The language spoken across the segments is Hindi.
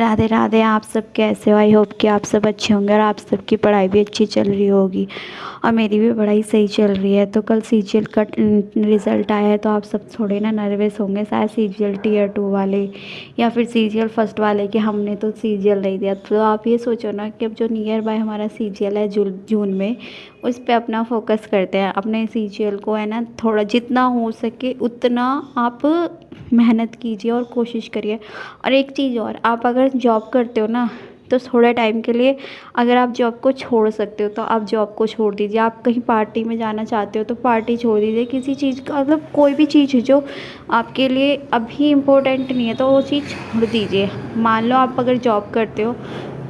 राधे राधे। आप सब कैसे हो? आई होप कि आप सब अच्छे होंगे और आप सबकी पढ़ाई भी अच्छी चल रही होगी और मेरी भी पढ़ाई सही चल रही है। तो कल सीजीएल का रिज़ल्ट आया है तो आप सब थोड़े ना नर्वस होंगे, शायद सीजीएल टीयर 2 वाले या फिर सीजीएल फर्स्ट वाले कि हमने तो सीजीएल नहीं दिया। तो आप ये सोचो ना कि अब जो नियर बाय हमारा सीजीएल है जून में, उस पर अपना फोकस करते हैं। अपने सीजीएल को है ना थोड़ा जितना हो सके उतना आप मेहनत कीजिए और कोशिश करिए। और एक चीज़ और, आप अगर जॉब करते हो ना तो थोड़े टाइम के लिए अगर आप जॉब को छोड़ सकते हो तो आप जॉब को छोड़ दीजिए। आप कहीं पार्टी में जाना चाहते हो तो पार्टी छोड़ दीजिए। किसी चीज़ का मतलब कोई भी चीज़ है जो आपके लिए अभी इम्पोर्टेंट नहीं है तो वो चीज़ छोड़ दीजिए। मान लो आप अगर जॉब करते हो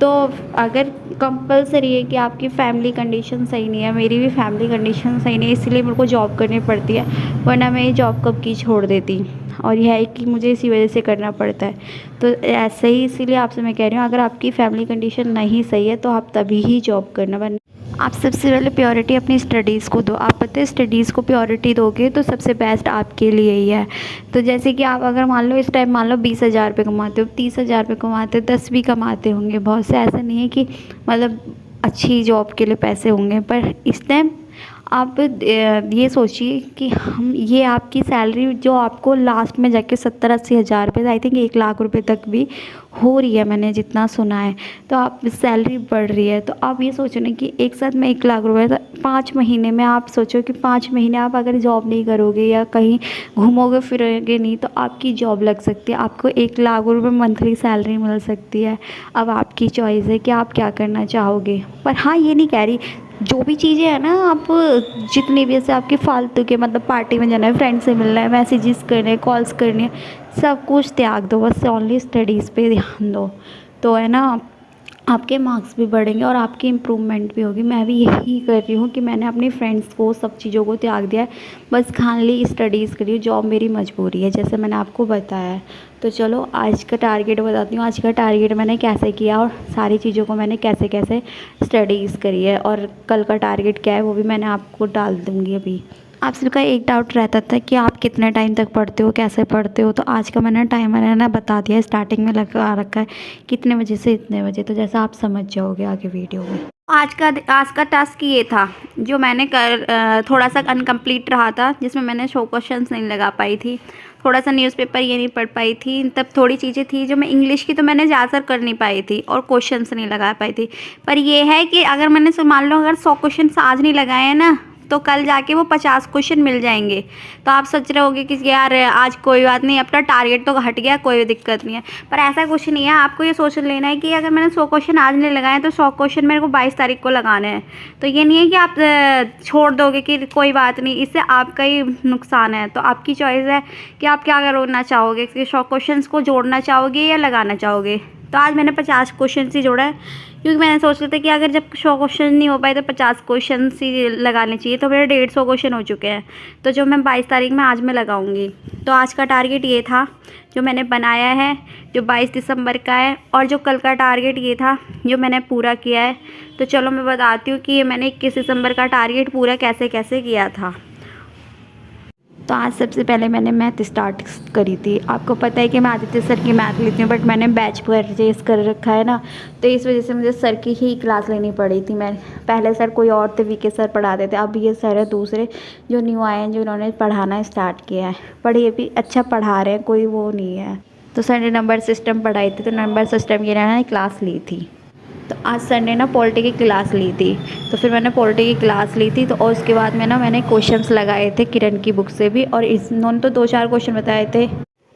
तो अगर कंपलसरी है कि आपकी फ़ैमिली कंडीशन सही नहीं है, मेरी भी फैमिली कंडीशन सही नहीं है इसलिए मेरे को जॉब करनी पड़ती है, वरना मैं ये जॉब कब की छोड़ देती। और यह है कि मुझे इसी वजह से करना पड़ता है। तो ऐसे ही इसीलिए आपसे मैं कह रही हूँ, अगर आपकी फ़ैमिली कंडीशन नहीं सही है तो आप तभी ही जॉब करना। वरना आप सबसे पहले प्योरिटी अपनी स्टडीज़ को दो। आप पता है स्टडीज़ को प्योरिटी दोगे तो सबसे बेस्ट आपके लिए ही है। तो जैसे कि आप अगर मान लो इस टाइम मान लो 20,000 रुपये कमाते हो, 30,000 रुपये कमाते हो, 10 भी कमाते होंगे बहुत से, ऐसा नहीं है कि मतलब अच्छी जॉब के लिए पैसे होंगे। पर इस टाइम आप ये सोचिए कि हम ये आपकी सैलरी जो आपको लास्ट में जाके 70-80 हज़ार रुपये, आई थिंक 1 लाख रुपए तक भी हो रही है, मैंने जितना सुना है। तो आप सैलरी बढ़ रही है तो आप ये सोचो ना कि एक साथ में 1 लाख रुपये, तो 5 महीने में आप सोचो कि 5 महीने आप अगर जॉब नहीं करोगे या कहीं घूमोगे फिरोगे नहीं तो आपकी जॉब लग सकती है, आपको 1 लाख रुपये मंथली सैलरी मिल सकती है। अब आपकी चॉइस है कि आप क्या करना चाहोगे। पर हाँ, ये नहीं कह रही जो भी चीज़ें हैं ना, आप जितनी भी ऐसे आपके फालतू के मतलब पार्टी में जाना है, फ्रेंड से मिलना है, मैसेजेस करने, कॉल्स करनी है, सब कुछ त्याग दो, बस ओनली स्टडीज़ पे ध्यान दो। तो है ना आपके मार्क्स भी बढ़ेंगे और आपकी इम्प्रूवमेंट भी होगी। मैं भी यही कर रही हूँ कि मैंने अपनी फ्रेंड्स को सब चीज़ों को त्याग दिया है, बस खाली स्टडीज़ करी। जॉब मेरी मजबूरी है जैसे मैंने आपको बताया है। तो चलो आज का टारगेट बताती हूँ। आज का टारगेट मैंने कैसे किया और सारी चीज़ों को मैंने कैसे कैसे स्टडीज़ करी है, और कल का टारगेट क्या है वो भी मैंने आपको डाल दूँगी अभी। आप सबका एक डाउट रहता था कि आप कितने टाइम तक पढ़ते हो, कैसे पढ़ते हो, तो आज का मैंने टाइम मैंने ना बता दिया, स्टार्टिंग में लगा रखा है कितने बजे से इतने बजे, तो जैसा आप समझ जाओगे आगे वीडियो में। आज का टास्क ये था जो मैंने थोड़ा सा अनकम्प्लीट रहा था, जिसमें मैंने शो क्वेश्चंस नहीं लगा पाई थी, थोड़ा सा न्यूज़पेपर ये नहीं पढ़ पाई थी, तब थोड़ी चीज़ें थी जो मैं इंग्लिश की तो मैंने ज़्यादातर कर नहीं पाई थी और क्वेश्चंस नहीं लगा पाई थी। पर ये है कि अगर मैंने मान लो अगर 100 क्वेश्चन आज नहीं लगाए हैं ना तो कल जाके वो 50 क्वेश्चन मिल जाएंगे। तो आप सोच रहे होगे कि यार आज कोई बात नहीं, अपना टारगेट तो हट गया, कोई दिक्कत नहीं है। पर ऐसा कुछ नहीं है, आपको ये सोच लेना है कि अगर मैंने 100 क्वेश्चन आज नहीं लगाए तो 100 क्वेश्चन मेरे को 22 तारीख को लगाने हैं। तो ये नहीं है कि आप छोड़ दोगे कि कोई बात नहीं, इससे आपका ही नुकसान है। तो आपकी चॉइस है कि आप क्या करना चाहोगे, कि 100 क्वेश्चन को जोड़ना चाहोगे या लगाना चाहोगे। तो आज मैंने 50 क्वेश्चन ही जोड़ा है, क्योंकि मैंने सोच लिया था कि अगर जब 100 क्वेश्चन नहीं हो पाए तो 50 क्वेश्चन ही लगाने चाहिए। तो मेरे 150 क्वेश्चन हो चुके हैं, तो जो मैं 22 तारीख में आज मैं लगाऊंगी। तो आज का टारगेट ये था जो मैंने बनाया है, जो 22 दिसंबर का है, और जो कल का टारगेट ये था जो मैंने पूरा किया है। तो चलो मैं बताती हूँ कि ये मैंने 21 दिसंबर का टारगेट पूरा कैसे कैसे किया था। तो आज सबसे पहले मैंने मैथ स्टार्ट करी थी। आपको पता है कि मैं आदित्य सर की मैथ लेती हूँ, बट मैंने बैच परचेज कर रखा है ना, तो इस वजह से मुझे सर की ही क्लास लेनी पड़ी थी। मैं पहले सर कोई और थे, वीके सर पढ़ाते थे, अब ये सर है दूसरे जो न्यू आए हैं, जो इन्होंने पढ़ाना स्टार्ट किया है। पर ये भी अच्छा पढ़ा रहे हैं, कोई वो नहीं है। तो सर ने नंबर सिस्टम पढ़ाई थी, तो नंबर सिस्टम की मैंने क्लास ली थी। तो आज सर ने ना पॉलिटी की क्लास ली थी, तो फिर मैंने पॉलिटी की क्लास ली थी। तो और उसके बाद में ना मैंने क्वेश्चंस लगाए थे किरण की बुक से भी, और इन्होंने तो 2-4 क्वेश्चन बताए थे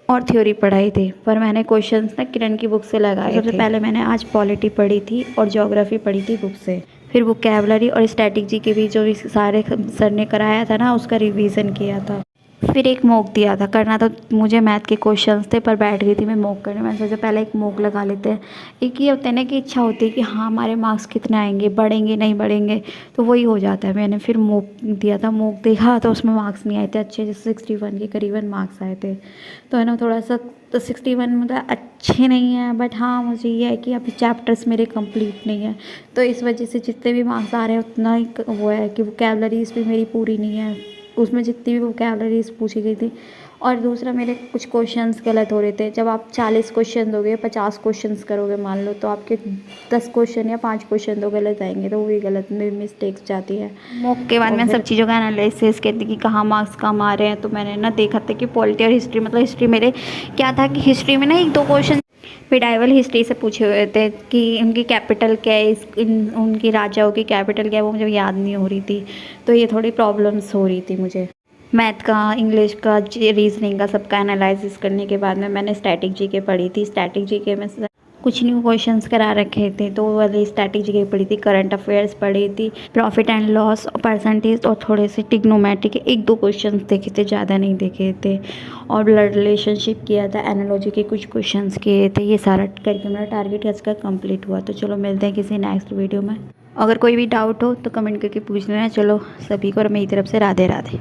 और थ्योरी पढ़ाई थी, पर मैंने क्वेश्चंस ना किरण की बुक से लगाए थे। सबसे पहले मैंने आज पॉलिटी पढ़ी थी और ज्योग्राफी पढ़ी थी बुक से, फिर वोकैबुलरी और स्ट्रैटेजी के भी जो भी सारे सर ने कराया था ना उसका रिवीजन किया था। फिर एक मॉक दिया था, करना तो मुझे मैथ के क्वेश्चंस थे पर बैठ गई थी मैं मॉक करने। मैंने सोचा पहले एक मॉक लगा लेते हैं। एक ये होता है ना कि इच्छा होती है कि हाँ हमारे मार्क्स कितने आएंगे, बढ़ेंगे नहीं बढ़ेंगे, तो वही हो जाता है। मैंने फिर मॉक दिया था, मॉक देखा तो उसमें मार्क्स नहीं आए थे अच्छे, जैसे 61 के करीबन मार्क्स आए थे। तो है ना थोड़ा सा, तो 61 मतलब अच्छे नहीं हैं, बट हाँ मुझे ये है कि अभी चैप्टर्स मेरे कंप्लीट नहीं है, तो इस वजह से जितने भी मार्क्स आ रहे हैं उतना ही वो है कि वोकैबुलरीज भी मेरी पूरी नहीं है। उसमें जितनी भी वोकैबुलरीज पूछी गई थी और दूसरा मेरे कुछ क्वेश्चंस गलत हो रहे थे। जब आप 40 क्वेश्चन दोगे, 50 क्वेश्चंस करोगे मान लो, तो आपके 10 क्वेश्चन या 5 क्वेश्चन तो गलत आएंगे, तो वही गलत में मिस्टेक्स जाती है। मॉक के बाद मैंने सब चीज़ों का एनालिसिस कहती कि कहाँ मार्क्स कम आ रहे हैं, तो मैंने ना देखा था कि पॉलिटी और हिस्ट्री, मतलब हिस्ट्री मेरे क्या था कि हिस्ट्री में ना 1-2 क्वेश्चन मिडाइवल हिस्ट्री से पूछे हुए थे कि उनकी कैपिटल क्या है, उनकी राजाओं की कैपिटल क्या है, वो मुझे याद नहीं हो रही थी, तो ये थोड़ी प्रॉब्लम्स हो रही थी मुझे। मैथ का, इंग्लिश का, रीजनिंग का सबका एनालिसिस करने के बाद में मैंने स्टैटिक जीके पढ़ी थी। स्टैटिक जीके में कुछ न्यू क्वेश्चंस करा रखे थे, तो वो वाली स्टैटिक जीके पढ़ी थी। करंट अफेयर्स पढ़ी थी, प्रॉफिट एंड लॉस और परसेंटेज, और थोड़े से ट्रिग्नोमेट्री के 1-2 क्वेश्चंस देखे थे, ज़्यादा नहीं देखे थे। और ब्लड रिलेशनशिप किया था, एनालॉजी के कुछ क्वेश्चंस किए थे। ये सारा करके मेरा टारगेट आज का कंप्लीट हुआ। तो चलो मिलते हैं किसी नेक्स्ट वीडियो में। अगर कोई भी डाउट हो तो कमेंट करके पूछ लेना। चलो सभी को और मेरी तरफ से राधे राधे।